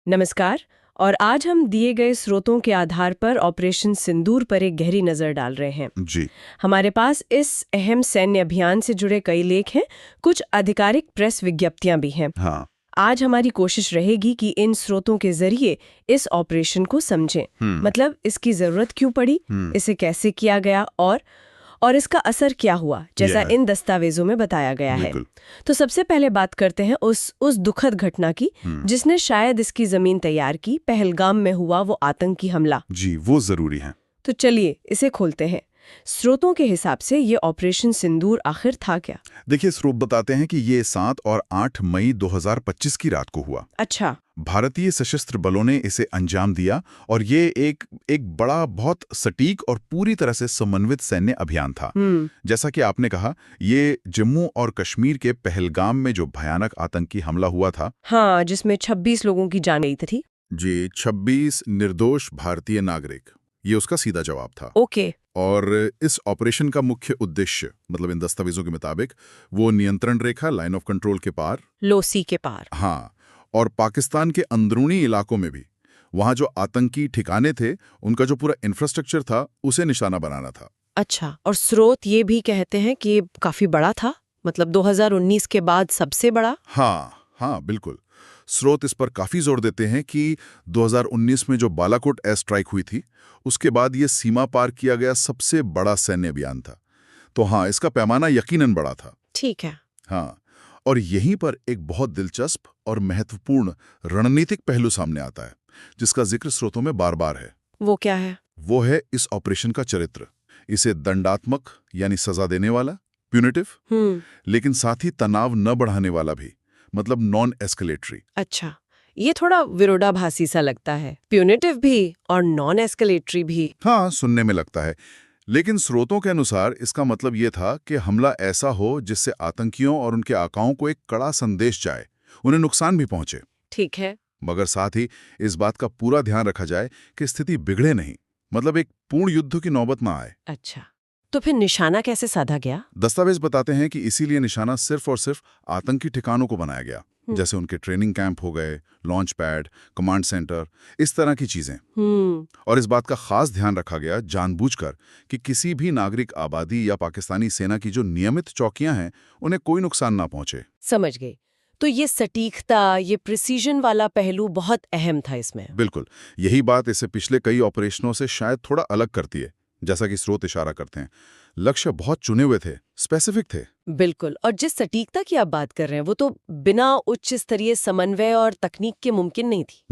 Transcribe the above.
नमस्कार। और आज हम दिए गए स्रोतों के आधार पर ऑपरेशन सिंदूर पर एक गहरी नजर डाल रहे हैं। जी। हमारे पास इस अहम सैन्य अभियान से जुड़े कई लेख हैं, कुछ आधिकारिक प्रेस विज्ञप्तियां भी हैं। हाँ। आज हमारी कोशिश रहेगी कि इन स्रोतों के जरिए इस ऑपरेशन को समझें। मतलब इसकी जरूरत क्यों पड़ी, इसे कैसे किया गया और इसका असर क्या हुआ, जैसा इन दस्तावेजों में बताया गया है। तो सबसे पहले बात करते हैं उस दुखद घटना की जिसने शायद इसकी जमीन तैयार की, पहलगाम में हुआ वो आतंकी हमला। जी, वो जरूरी है। तो चलिए इसे खोलते हैं। स्रोतों के हिसाब से ये ऑपरेशन सिंदूर आखिर था क्या? देखिए, स्रोत बताते हैं कि ये 7 और 8 मई 2025 की रात को हुआ। अच्छा। भारतीय सशस्त्र बलों ने इसे अंजाम दिया और ये एक बड़ा, बहुत सटीक और पूरी तरह से समन्वित सैन्य अभियान था। जैसा कि आपने कहा, ये जम्मू और कश्मीर के पहलगाम में जो भयानक आतंकी हमला हुआ था। हाँ, जिसमें 26 लोगों की जान गई थी। जी, 26 निर्दोष भारतीय नागरिक, ये उसका सीधा जवाब था। ओके। और इस ऑपरेशन का मुख्य उद्देश्य, मतलब इन दस्तावेजों के मुताबिक, वो नियंत्रण रेखा, लाइन ऑफ कंट्रोल के पार, लोसी के पार। हाँ, और पाकिस्तान के अंदरूनी इलाकों में भी, वहां जो आतंकी ठिकाने थे, उनका जो पूरा इंफ्रास्ट्रक्चर था, उसे निशाना बनाना था। अच्छा, और स्रोत ये भी कहते हैं कि ये काफी बड़ा था, मतलब 2019 के बाद सबसे बड़ा। हाँ, बिल्कुल। स्रोत इस पर काफी जोर देते हैं कि 2019 में जो बालाकोट एयर स्ट्राइक हुई थी, उसके बाद ये सीमा पार किया गया सबसे बड़ा सैन्य अभियान था। तो हाँ, इसका पैमाना यकीनन बड़ा था। ठीक है। हाँ, और यहीं पर एक बहुत दिलचस्प और महत्वपूर्ण रणनीतिक पहलू सामने आता है, जिसका जिक्र स्रोतों में बार-बार है। वो क्या है? वो है इस ऑपरेशन का चरित्र। इसे दंडात्मक यानी सजा देने वाला, प्यूनिटिव, लेकिन साथ ही तनाव न बढ़ाने वाला भी, मतलब नॉन एस्केलेटरी। अच्छा, ये थोड़ा विरोधाभासी सा लगता है, प्यूनिटिव भी और नॉन एस्केलेटरी भी। हाँ, सुनने में लगता है, लेकिन स्रोतों के अनुसार इसका मतलब ये था कि हमला ऐसा हो जिससे आतंकियों और उनके आकाओं को एक कड़ा संदेश जाए, उन्हें नुकसान भी पहुंचे। ठीक है। मगर साथ ही इस बात का पूरा ध्यान रखा जाए कि स्थिति बिगड़े नहीं, मतलब एक पूर्ण युद्ध की नौबत ना आए। अच्छा, तो फिर निशाना कैसे साधा गया? दस्तावेज बताते हैं कि इसीलिए निशाना सिर्फ और सिर्फ आतंकी ठिकानों को बनाया गया, जैसे उनके ट्रेनिंग कैंप हो गए, लॉन्च पैड, कमांड सेंटर, इस तरह की चीजें। और इस बात का खास ध्यान रखा गया जानबूझकर कि किसी भी नागरिक आबादी या पाकिस्तानी सेना की जो नियमित चौकियां हैं, उन्हें कोई नुकसान ना पहुंचे। समझ गई। तो ये सटीकता, ये प्रिसीजन वाला पहलू बहुत अहम था इसमें। बिल्कुल, यही बात इसे पिछले कई ऑपरेशनों से शायद थोड़ा अलग करती है। जैसा कि स्रोत इशारा करते हैं, लक्ष्य बहुत चुने हुए थे, स्पेसिफिक थे। बिल्कुल, और जिस सटीकता की आप बात कर रहे हैं वो तो बिना उच्च स्तरीय समन्वय और तकनीक के मुमकिन नहीं थी।